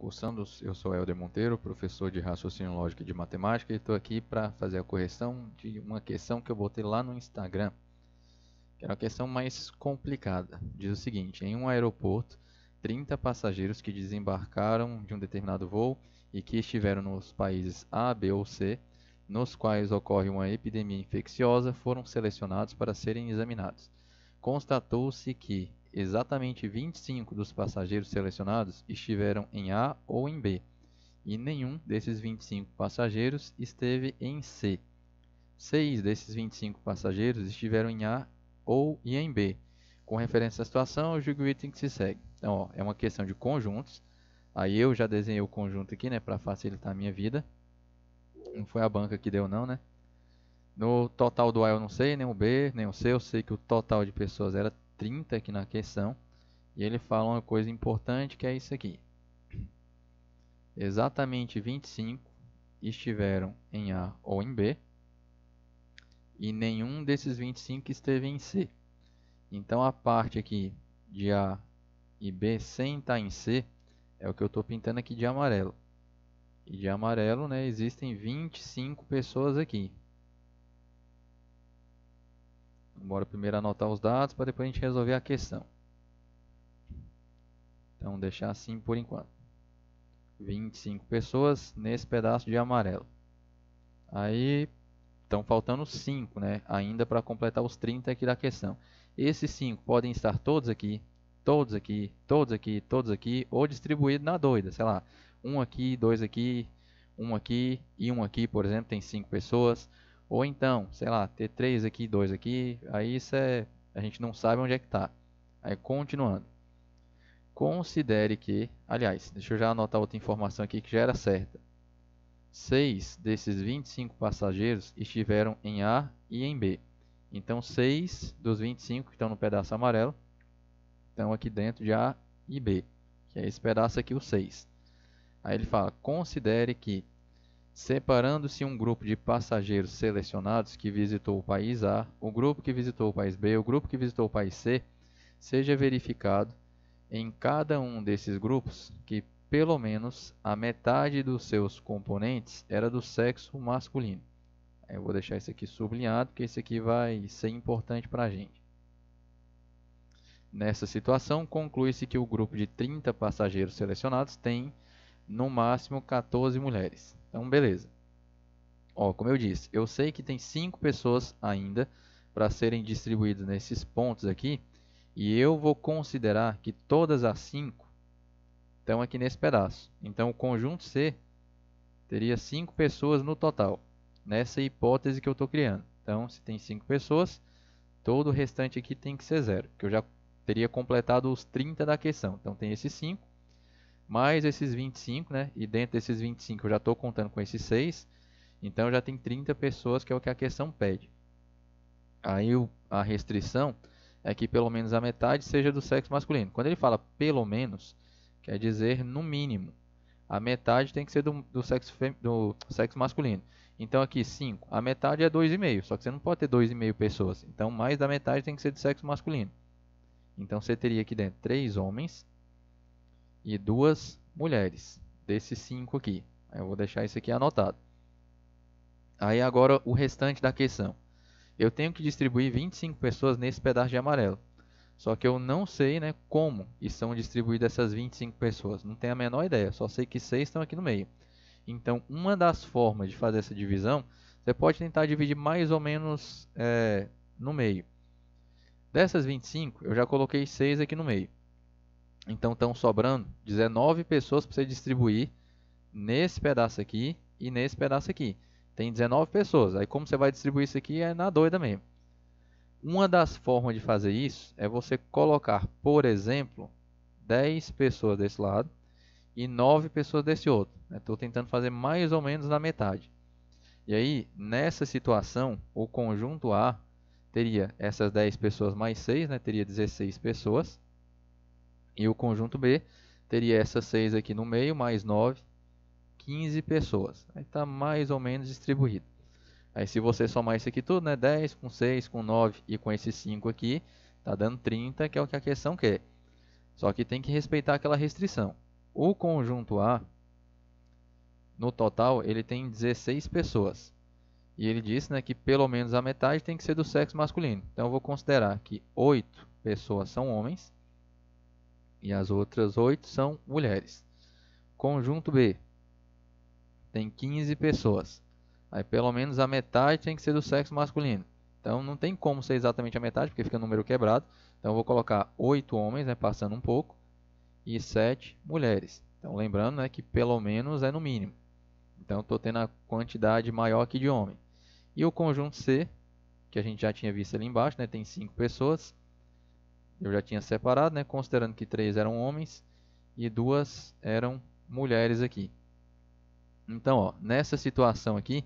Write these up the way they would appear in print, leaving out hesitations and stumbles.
cursando. Eu sou Helder Monteiro, professor de Raciocínio Lógico e de Matemática, e estou aqui para fazer a correção de uma questão que eu botei lá no Instagram, que era uma questão mais complicada. Diz o seguinte: em um aeroporto, 30 passageiros que desembarcaram de um determinado voo e que estiveram nos países A, B ou C, nos quais ocorre uma epidemia infecciosa, foram selecionados para serem examinados. Constatou-se que exatamente 25 dos passageiros selecionados estiveram em A ou em B, e nenhum desses 25 passageiros esteve em C. 6 desses 25 passageiros estiveram em A ou e em B. Com referência à situação, eu julgo o item que se segue. Então, ó, é uma questão de conjuntos. Aí eu já desenhei o conjunto aqui, né, para facilitar a minha vida. Não foi a banca que deu não, né? No total do A eu não sei, nem o B, nem o C. Eu sei que o total de pessoas era 30 aqui na questão. E ele fala uma coisa importante, que é isso aqui. Exatamente 25 estiveram em A ou em B. E nenhum desses 25 esteve em C. Então a parte aqui de A e B sem estar em C é o que eu estou pintando aqui de amarelo. E de amarelo, né, existem 25 pessoas aqui. Bora primeiro anotar os dados para depois a gente resolver a questão. Então deixar assim por enquanto. 25 pessoas nesse pedaço de amarelo. Aí estão faltando 5, né, ainda para completar os 30 aqui da questão. Esses 5 podem estar todos aqui, todos aqui, todos aqui, todos aqui, ou distribuídos na doida, sei lá. Um aqui, dois aqui, um aqui e um aqui, por exemplo, tem 5 pessoas. Ou então, sei lá, ter 3 aqui, 2 aqui, aí isso a gente não sabe onde é que está. Aí continuando. Considere que, aliás, deixa eu já anotar outra informação aqui que já era certa. 6 desses 25 passageiros estiveram em A e em B. Então, 6 dos 25 que estão no pedaço amarelo estão aqui dentro de A e B, que é esse pedaço aqui, o 6. Aí ele fala, considere que, separando-se um grupo de passageiros selecionados que visitou o país A, o grupo que visitou o país B, o grupo que visitou o país C, seja verificado em cada um desses grupos que pelo menos a metade dos seus componentes era do sexo masculino. Eu vou deixar isso aqui sublinhado, porque isso aqui vai ser importante para a gente. Nessa situação, conclui-se que o grupo de 30 passageiros selecionados tem, no máximo, 14 mulheres. Então, beleza. Ó, como eu disse, eu sei que tem 5 pessoas ainda para serem distribuídas nesses pontos aqui, e eu vou considerar que todas as 5 estão aqui nesse pedaço. Então, o conjunto C teria 5 pessoas no total, nessa hipótese que eu estou criando. Então, se tem 5 pessoas, todo o restante aqui tem que ser 0, que eu já teria completado os 30 da questão. Então, tem esses 5, mais esses 25, né? E dentro desses 25 eu já estou contando com esses 6, então já tem 30 pessoas, que é o que a questão pede. Aí a restrição é que pelo menos a metade seja do sexo masculino. Quando ele fala pelo menos, quer dizer no mínimo. A metade tem que ser do sexo masculino. Então aqui 5, a metade é 2,5, só que você não pode ter 2,5 pessoas. Então mais da metade tem que ser do sexo masculino. Então você teria aqui dentro 3 homens e 2 mulheres, desses 5 aqui. Aí eu vou deixar isso aqui anotado. Aí agora o restante da questão. Eu tenho que distribuir 25 pessoas nesse pedaço de amarelo. Só que eu não sei, né, como estão distribuídas essas 25 pessoas. Não tenho a menor ideia, só sei que 6 estão aqui no meio. Então, uma das formas de fazer essa divisão, você pode tentar dividir mais ou menos no meio. Dessas 25, eu já coloquei 6 aqui no meio. Então, estão sobrando 19 pessoas para você distribuir nesse pedaço aqui e nesse pedaço aqui. Tem 19 pessoas. Aí, como você vai distribuir isso aqui é na doida mesmo. Uma das formas de fazer isso é você colocar, por exemplo, 10 pessoas desse lado e 9 pessoas desse outro. Estou tentando fazer mais ou menos na metade. E aí, nessa situação, o conjunto A teria essas 10 pessoas mais 6, né? Teria 16 pessoas. E o conjunto B teria essas 6 aqui no meio, mais 9, 15 pessoas. Aí está mais ou menos distribuído. Aí se você somar isso aqui tudo, né? 10 com 6, com 9 e com esses 5 aqui, está dando 30, que é o que a questão quer. Só que tem que respeitar aquela restrição. O conjunto A, no total, ele tem 16 pessoas. E ele disse, né, que pelo menos a metade tem que ser do sexo masculino. Então eu vou considerar que 8 pessoas são homens e as outras 8 são mulheres. Conjunto B tem 15 pessoas. Aí pelo menos a metade tem que ser do sexo masculino. Então não tem como ser exatamente a metade, porque fica número quebrado. Então eu vou colocar 8 homens, né, passando um pouco, e 7 mulheres. Então lembrando, né, que pelo menos é no mínimo. Então estou tendo a quantidade maior aqui de homem. E o conjunto C, que a gente já tinha visto ali embaixo, né, tem 5 pessoas. Eu já tinha separado, né, considerando que 3 eram homens e 2 eram mulheres aqui. Então, ó, nessa situação aqui,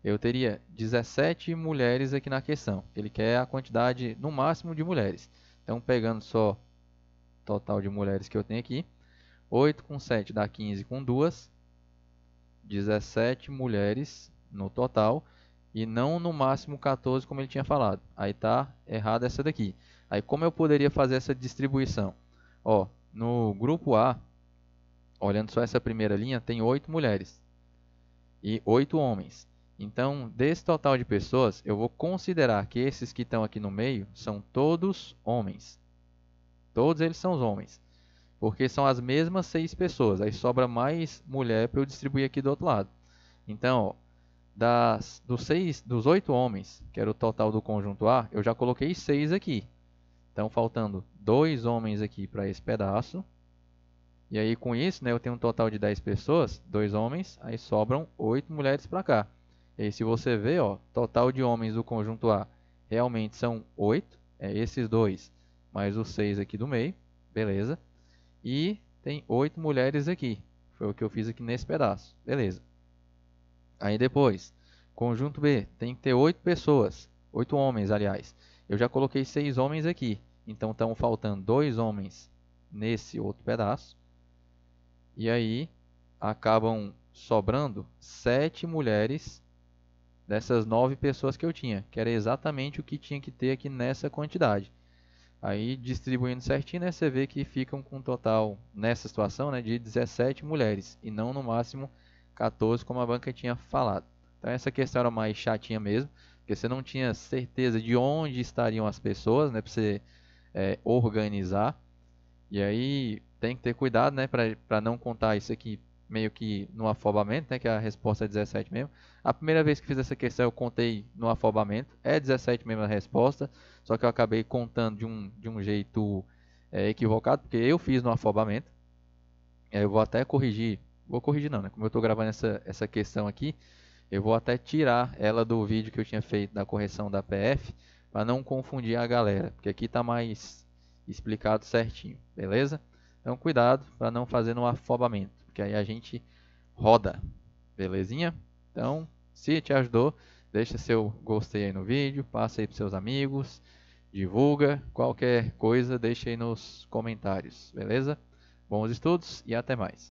eu teria 17 mulheres aqui na questão. Ele quer a quantidade no máximo de mulheres. Então, pegando só o total de mulheres que eu tenho aqui, 8 com 7 dá 15 com 2, 17 mulheres no total. E não no máximo 14, como ele tinha falado. Aí tá errado essa daqui. Aí como eu poderia fazer essa distribuição? Ó, no grupo A, olhando só essa primeira linha, tem 8 mulheres e 8 homens. Então, desse total de pessoas, eu vou considerar que esses que estão aqui no meio são todos homens. Todos eles são os homens. Porque são as mesmas 6 pessoas. Aí sobra mais mulher para eu distribuir aqui do outro lado. Então, ó, dos 8 homens, que era o total do conjunto A, eu já coloquei 6 aqui. Então, faltando 2 homens aqui para esse pedaço. E aí, com isso, né, eu tenho um total de 10 pessoas, 2 homens, aí sobram 8 mulheres para cá. E aí, se você ver, ó, total de homens do conjunto A realmente são 8, é esses dois, mais os 6 aqui do meio, beleza. E tem 8 mulheres aqui, foi o que eu fiz aqui nesse pedaço, beleza. Aí depois, conjunto B, tem que ter 8 pessoas, 8 homens, aliás. Eu já coloquei 6 homens aqui, então estão faltando 2 homens nesse outro pedaço. E aí, acabam sobrando 7 mulheres dessas 9 pessoas que eu tinha, que era exatamente o que tinha que ter aqui nessa quantidade. Aí, distribuindo certinho, né, você vê que ficam com um total, nessa situação, né, de 17 mulheres, e não no máximo 14, como a banca tinha falado. Então essa questão era mais chatinha mesmo, porque você não tinha certeza de onde estariam as pessoas, né, para você organizar. E aí tem que ter cuidado, né, para não contar isso aqui meio que no afobamento, né, que a resposta é 17 mesmo. A primeira vez que fiz essa questão eu contei no afobamento, é 17 mesmo a resposta, só que eu acabei contando de um jeito equivocado, porque eu fiz no afobamento. Eu vou até corrigir, vou corrigir não, né, como eu estou gravando essa questão aqui, eu vou até tirar ela do vídeo que eu tinha feito da correção da PF, para não confundir a galera, porque aqui está mais explicado certinho, beleza? Então cuidado para não fazer no afobamento, porque aí a gente roda, belezinha? Então, se te ajudou, deixa seu gostei aí no vídeo, passa aí para seus amigos, divulga, qualquer coisa deixa aí nos comentários, beleza? Bons estudos e até mais.